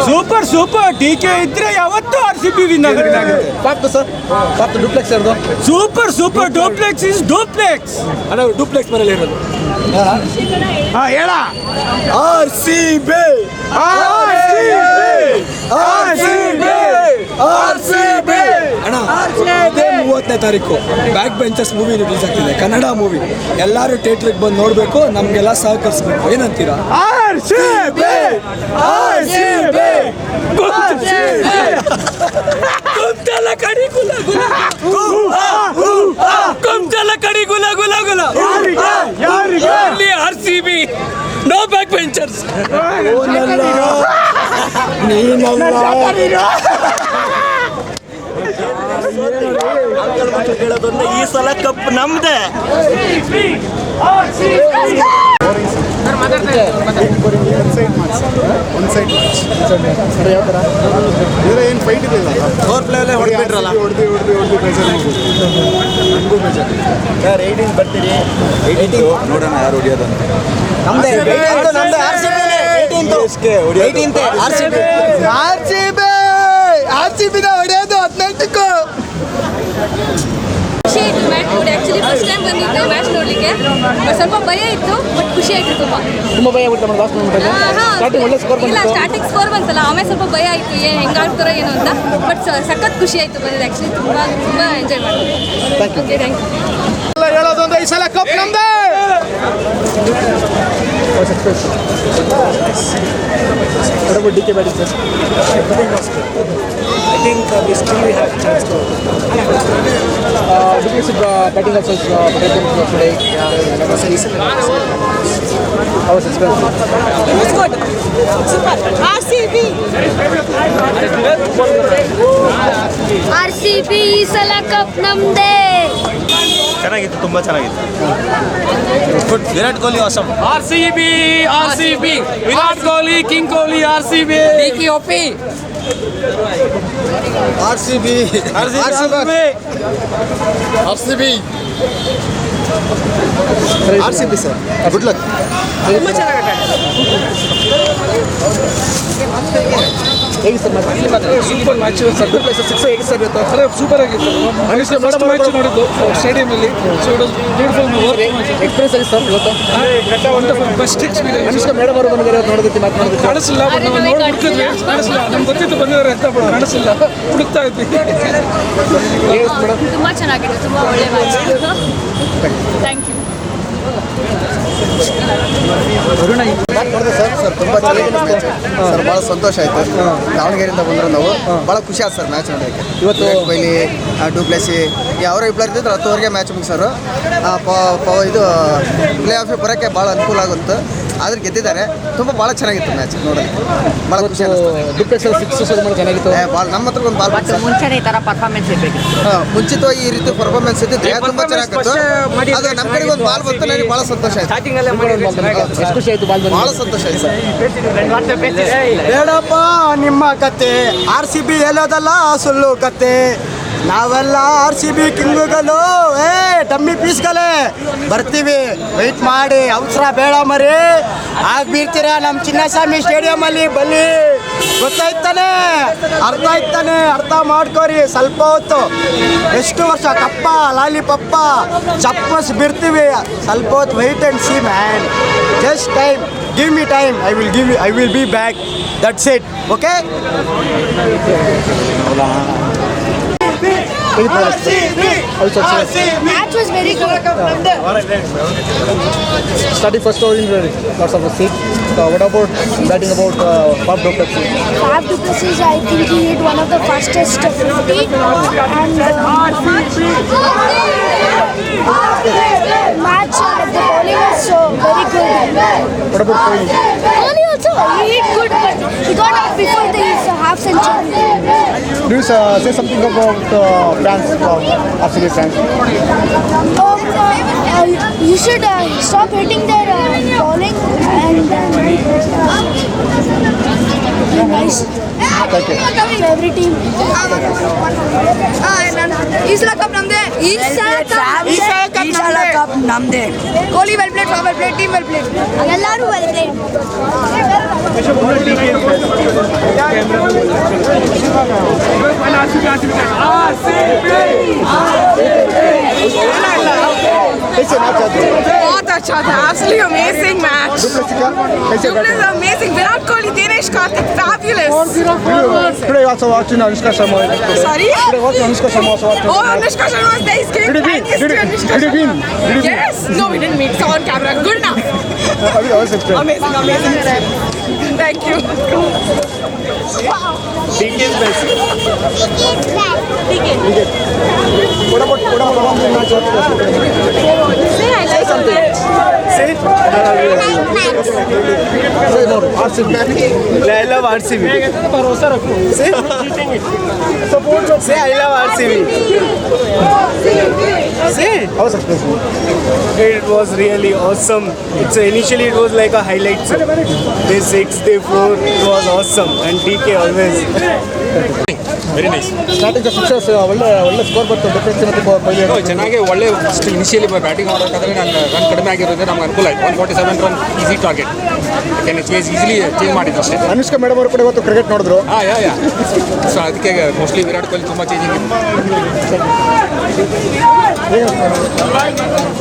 Super super. TK ಇದ್ರೆ ಯಾವತ್ತೂ RCB win ಆಗುತ್ತೆ ಸರ್. ಡೂಪ್ಲೆಕ್ಸ್ ಇರೋದು super super. Duplex is duplex. ಅಣ್ಣ ಡೂಪ್ಲೆಕ್ಸ್ ಮನೇಲಿ ಇರೋದು ಹೇಳ. RCB ಅಣ್ಣ 30ನೇ ತಾರೀಕು ಬ್ಯಾಕ್ ಬೆಂಚರ್ಸ್ ಮೂವಿ ರಿಲೀಸ್ ಆಗ್ತಿದೆ. ಕನ್ನಡ ಮೂವಿ. ಎಲ್ಲರೂ ಥಿಯೇಟ್ರಿಗೆ ಬಂದು ನೋಡಬೇಕು. ನಮಗೆಲ್ಲ ಸಹಕರಿಸ್ಬೇಕು. ಏನಂತೀರಾ? ಕುಂತಲ ಕಡಿ ಗುಲ ಗುಲ ಕುಂತಲ ಕಡಿ ಗುಲ ಗುಲ ಗುಲ. RCB no back benchers. ಹೇಳೋದೊಂದು ಈ ಸಲ ಕಪ್ ನಮ್ದೆ. ಏನು ಫೈಟ್ ಇದೆ ಫೋರ್ ಪ್ಲೇಯಲ್ಲೇ ಹೊಡೆದ್ಬಿಟ್ರಲ್ಲ. ಯಾರು 18 ಬರ್ತೀರಿ? 18 ನೋಡೋಣ ಯಾರು ಹೊಡಿಯೋದಂತ. ನಮ್ದೇ RCB ಹೊಡೆಯೋದು 18ಕ್ಕೂ. ಖುಷಿ ಆಯಿತು ಮ್ಯಾಚ್ ನೋಡಿ. ಆ್ಯಕ್ಚುಲಿ ಫಸ್ಟ್ ಟೈಮ್ ಬಂದಿದ್ದು ಮ್ಯಾಚ್ ನೋಡಲಿಕ್ಕೆ. ಸ್ವಲ್ಪ ಭಯ ಇತ್ತು, ಬಟ್ ಖುಷಿ ಆಯಿತು ತುಂಬ ಭಯ ಆಗುತ್ತೆ. ಇಲ್ಲ, ಸ್ಟಾರ್ಟಿಂಗ್ ಸ್ಕೋರ್ ಬಂತಲ್ಲ, ಆಮೇಲೆ ಸ್ವಲ್ಪ ಭಯ ಆಯಿತು ಹೆಂಗಾಗ್ತಾರೋ ಏನೋ ಅಂತ. ಬಟ್ ಸಖತ್ ಖುಷಿ ಆಯಿತು ಬಂದಿದ್ದು. ಆ್ಯಕ್ಚುಲಿ ತುಂಬ ಎಂಜಾಯ್ ಮಾಡಿದ್ವಿ. Okay, thank you. ಹೇಳೋದೊಂದು ಈ ಸಲ ಕಪ್ ನಮ್ದೇ. DK batting, sir. I think we still have chance to. Defensive batting also is better than today. How was expensive? It was good. Super. RCB ಈ ಸಲ cup ನಮ್ದೇ. ಚೆನ್ನಾಗಿತ್ತು, ತುಂಬ ಚೆನ್ನಾಗಿತ್ತು. Virat Kohli awesome. RCB Virat Kohli, king Kohli, RCB. RCB sir. Good luck. ತುಂಬ ಚೆನ್ನಾಗಿ ಹೇಗೆ sir super match sir. Places 6 ಹೇಗೆ ಸರ್ ಇವತ್ತು? ಸೂಪರ್ ಆಗಿತ್ತು. ಫಸ್ಟ್ ಮ್ಯಾಚ್ ನೋಡಿದ್ದು ಸ್ಟೇಡಿಯಮಲ್ಲಿ. So it was beautiful experience ಆಗಿ ಸರ್ ಇವತ್ತು. Wonderful best experience. Anushka madam ಅವರು ಬಂದಿದ್ದಾರೆ ನೋಡೋದಕ್ಕೆ ಮಾತನಾಡೋದಕ್ಕೆ ಕಾಣಿಸಿಲ್ಲ. ಬಟ್ ನಾವು ನೋಡಿ ಹುಡುಕಿದ್ವಿ, ಕಾಣಿಸಿಲ್ಲ. ನಮ್ಗೆ ಗೊತ್ತಿತ್ತು ಬಂದಿದ್ದಾರೆ ಅಂತ, ಬಟ್ ಕಾಣಿಸಿಲ್ಲ. ಹುಡುಕ್ತಾ ಇದ್ವಿ. ತುಂಬ ಚೆನ್ನಾಗಿದೆ, ತುಂಬ ಒಳ್ಳೆ ಮ್ಯಾಚ್. Thank you. ನೋಡಿದೆ ಸರ್ ತುಂಬ ಚೆನ್ನಾಗಿದೆ ಸರ್. ಭಾಳ ಸಂತೋಷ ಆಯಿತು. ದಾವಣಗೆರೆಯಿಂದ ಬಂದ್ರೆ ನಾವು ಭಾಳ ಖುಷಿ ಆಯ್ತು ಸರ್ ಮ್ಯಾಚ್ ನೋಡೋಕ್ಕೆ. ಇವತ್ತು ಕೊಹ್ಲಿ, ಡೂಪ್ಲೆಸಿ ಅವರ ಇಬ್ಬರು ಇರ್ತಿದ್ರು 10ವರೆಗೆ ಮ್ಯಾಚ್ ಮುಗಿಸೋರು. ಇದು ಪ್ಲೇ ಆಫಿಗೆ ಬರೋಕ್ಕೆ ಭಾಳ ಅನುಕೂಲ ಆಗುತ್ತೆ. ಆದ್ರೆ ಗೆದ್ದಿದ್ದಾರೆ. ಭಾಳ ಚೆನ್ನಾಗಿತ್ತು ಮ್ಯಾಚ್ ನೋಡೋಕ್ಕೆ. ಭಾಳ ಖುಷಿ ಆಗುತ್ತೆ. ಡೂಪ್ಲೆಕ್ಸ್ 6 ಚೆನ್ನಾಗಿತ್ತು. ಭಾಳ ನಮ್ಮ ಹತ್ರ ಒಂದು ಬಾಲ್ ಮುಂಚೆನೇ ಈ ಥರ ಪರ್ಫಾರ್ಮೆನ್ಸ್ ಇರಬೇಕು. ಮುಂಚಿತವಾಗಿ ಈ ರೀತಿ ಪರ್ಫಾರ್ಮೆನ್ಸ್ ಇದ್ದಿದ್ರೆ ತುಂಬ ಚೆನ್ನಾಗಿತ್ತು. ಅದು ನಮ್ಮ ಕಡೆಗೆ ಒಂದು ಬಾಲ್ ಬಂತು, ನನಗೆ ಭಾಳ ಸಂತೋಷ ಆಯಿತು. ಎಷ್ಟು ಖುಷಿ ಆಯಿತು ಬಾಲ್ ಬಂದು? ಭಾಳ ಸಂತೋಷ ಆಯ್ತು ಸರ್. ಬೇಡಪ್ಪ ನಿಮ್ಮ ಕತೆ, RCB ಹೇಳೋದಲ್ಲ ಸುಳ್ಳು ಕತೆ. ನಾವೆಲ್ಲ RCB ಕಿಂಗುಗಳು, ಡಮ್ಮಿ ಪೀಸ್ಗಳೇ. ಬರ್ತೀವಿ, ವೆಯ್ಟ್ ಮಾಡಿ. ಅವಸರ ಬೇಡ ಮರಿ. ಆಗ್ಬಿಡ್ತೀರ ನಮ್ಮ ಚಿನ್ನಸ್ವಾಮಿ ಸ್ಟೇಡಿಯಮಲ್ಲಿ ಬನ್ನಿ. ಗೊತ್ತಾಯ್ತಾನೆ? ಅರ್ಥ ಮಾಡ್ಕೋರಿ. ಸ್ವಲ್ಪ ಹೊತ್ತು, ಎಷ್ಟು ವರ್ಷ ಕಪ್ಪ ಲಾಲಿಪಪ್ಪ ಚಪ್ಪಸ್ ಬಿಡ್ತೀವಿ. ಸ್ವಲ್ಪ ಹೊತ್ತು wait and see man. Just time, give me time. I will be back. That's it. Okay? Match was very good. Starting first over in lots of seat. What about batting about Faf du Plessis? Faf du Plessis, I think he hit one of the fastest 50 and match the bowling was very good. What about Kohli? Kohli also, he hit good, but he got out before the half century. Do you say something about fans, RCB fans? You should stop hitting their bowling and nice. Thank you. Every team. ಈ ಸಲ cup ನಮ್ದೇ. Kohli well played, for well played, team well played, ಎಲ್ಲರೂ well played. कैसे match आते हैं बहुत अच्छा था, absolutely amazing match. Duplessis amazing. Virat Kohli, Dinesh Karthik, fabulous. Today also watching Anushka Sharma. Sorry? Today watching Anushka Sharma also watching. Oh, Anushka Sharma was there. He's giving Did he win? thanks to Anushka Did he win? Sharma. Did he win? Yes. No, we didn't meet. It's on camera. Good enough. Abhi also explain. Amazing, amazing. Thank you. What about one match? Say I like something. Say more. RCB. I love RCB. Say I love RCB. Say. How was explain? It was really awesome. Initially it was like a highlight. Day 6, day 4, it was awesome. And DK always. Very nice. Starting Sixers ಒಳ್ಳೆ score ಬಂತು defence ಮತ್ತು ಕೊಹ್ಲಿ ಚೆನ್ನಾಗಿ ಒಳ್ಳೆ first initially batting ಮಾಡೋಕ್ಕಾದ್ರೆ ನಾನು run ಕಡಿಮೆ ಆಗಿರೋದ್ರೆ ನಮ್ಗೆ ಅನುಕೂಲ ಆಯಿತು. 147 ರನ್ ಈಸಿ ಟಾರ್ಗೆಟ್. ಯಾಕೆಂದರೆ ಈಸಿಲಿ ಚೇಂಜ್ ಮಾಡಿದ್ದು ಅಷ್ಟೇ. ಅನುಷ್ಕಾ ಮೇಡಮ್ ಅವರು ಕೂಡ ಇವತ್ತು ಕ್ರಿಕೆಟ್ ನೋಡಿದ್ರು. ಯಾ ಸೊ ಅದಕ್ಕೆ ಮೋಸ್ಟ್ಲಿ ವಿರಾಟ್ ಕೊಹ್ಲಿ ತುಂಬ ಚೇಂಜಿಂಗ್ ಇದೆ.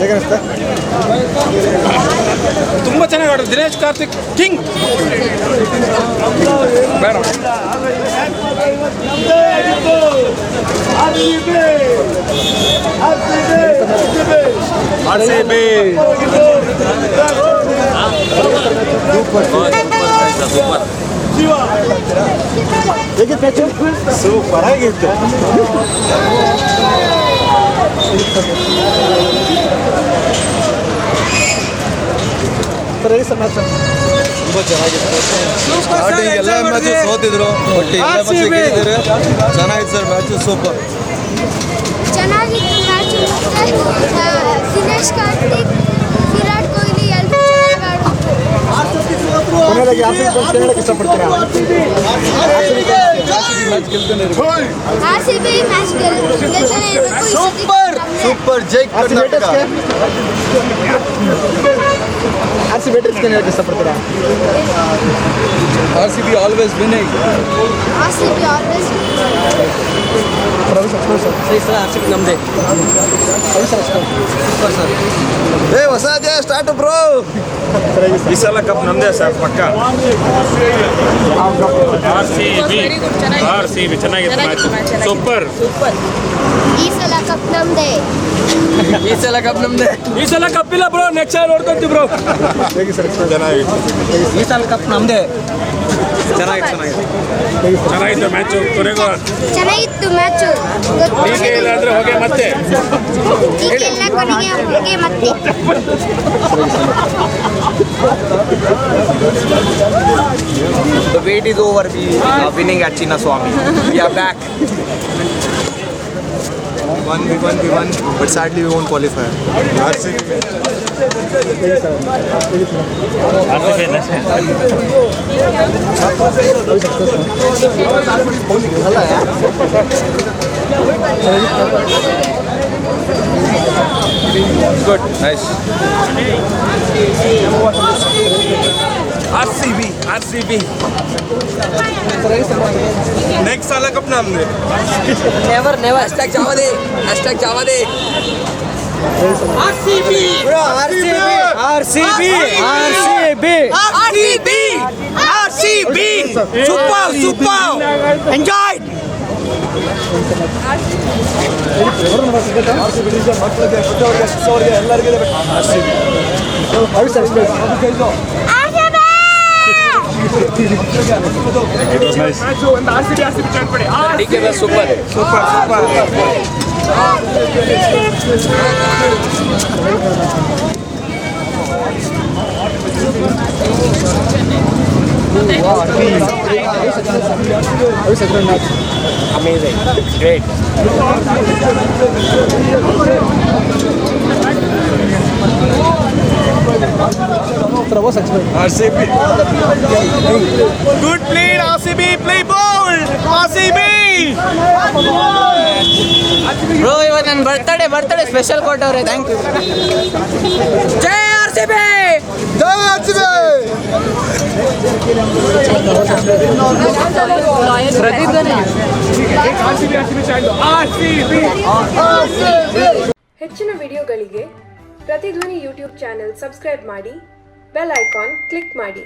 ಹೇಗನ್ನಿಸ್ತಾ? ತುಂಬ ಚೆನ್ನಾಗಿ ಆಡೋದು ದಿನೇಶ್ ಕಾರ್ತಿಕ್ ಕಿಂಗ್. ಬೇಡ RCB. ಹೇಗಿತ್ತು ಮ್ಯಾಚು? ಸೂಪರ್ ಆಗಿತ್ತು. ಸರ್ ಹೇಗೆ ಸರ್ ಮ್ಯಾಚ್? ತುಂಬ ಚೆನ್ನಾಗಿತ್ತು. ಸ್ಟಾರ್ಟಿಂಗ್ ಎಲ್ಲ ಮ್ಯಾಚು ಸೋತಿದ್ರು, ಬಟ್ ಎಲ್ಲ ಮ್ಯಾಚು ಗೆದ್ದಿದ್ದಾರೆ. ಚೆನ್ನಾಗಿತ್ತು ಸರ್ ಮ್ಯಾಚು, ಸೂಪರ್. ಚೆನ್ನಾಗಿತ್ತು ಮ್ಯಾಚ್. ಮತ್ತೆ ದಿನೇಶ್ ಕಾರ್ತಿಕ್, ವಿರಾಟ್ ಕೊಹ್ಲಿ ಎಲ್ಲರೂ ಚೆನ್ನಾಗಿ ಆಡಿದ್ರು. ಕೊನೆಯದಾಗಿ RCB ಫ್ಯಾನ್ಸ್ ಹೇಳಕ್ಕೆ ಇಷ್ಟಪಡ್ತೀರಾ? RCB ಮ್ಯಾಚ್ ಗೆಲ್ತಾನೆ ಇರಬೇಕು. ಸೂಪರ್ ಸೂಪರ್ ಜೈ ಕರ್ನಾಟಕ. RCB ಬ್ಯಾಟರ್ಸ್ಗೆ ಹೇಳಕ್ಕೆ ಇಷ್ಟಪಡ್ತೀರಾ? RCB always winning. RCB always ನಮ್ದೇ. ಏ ಹೊಸ ಅಧ್ಯಾಯ ಸ್ಟಾರ್ಟ್ ಬ್ರೋ. ಈ ಸಲ ಕಪ್ ನಮ್ದೇ ಸರ್ ಪಕ್ಕ. RCB ಚೆನ್ನಾಗಿತ್ತು ಮ್ಯಾಚ್. ಸೂಪರ್. ಈ ಸಲ ಕಪ್ ನಮ್ದೇ. ಈ ಸಲ ಕಪ್ ನಮ್ದೇ. ಈ ಸಲ ಕಪ್ಪಿಲ್ಲ ಬ್ರೋ, ನೆಕ್ಸ್ಟ್ ಸಲ ನೋಡ್ಕೊಂತೀವಿ ಬ್ರೋ. ಹೇಗೆ ಸರ್ ಚೆನ್ನಾಗಿತ್ತು. ಈ ಸಲ ಕಪ್ ನಮ್ದೇ. ಚೆನ್ನಾಗಿತ್ತು. ಚೆನ್ನಾಗಿತ್ತು ಮ್ಯಾಚು. ಕೊನೆಗೂ ಚೆನ್ನಾಗಿತ್ತು ಮ್ಯಾಚ್. ಇಲ್ಲ ಅಂದರೆ ಹೋಗಿ ಮತ್ತೆ ಎಲ್ಲ ಕೊನೆಗೆ ಹೋಗಿ ಮತ್ತೆ. The wait is over. We are winning at Chinnaswamy. We are back. We won, but sadly we won't qualify. RCB. Good, nice. RCB. Next साल कप नाम दे. Never. Hashtag Java de. RCB. Super. Enjoy. It was nice. DK was super. Amazing. Great. RCB. Good play, RCB. Play bold. RCB. Bro, ಇವತ್ತು ನನ್ನ birthday special ಕೊಟ್ಟವ್ರೆ. Thank you. ಜೈ ಹೆಚ್ಚಿನ ವಿಡಿಯೋಗಳಿಗೆ Prathidhvani YouTube channel subscribe ಮಾಡಿ, bell icon click ಮಾಡಿ.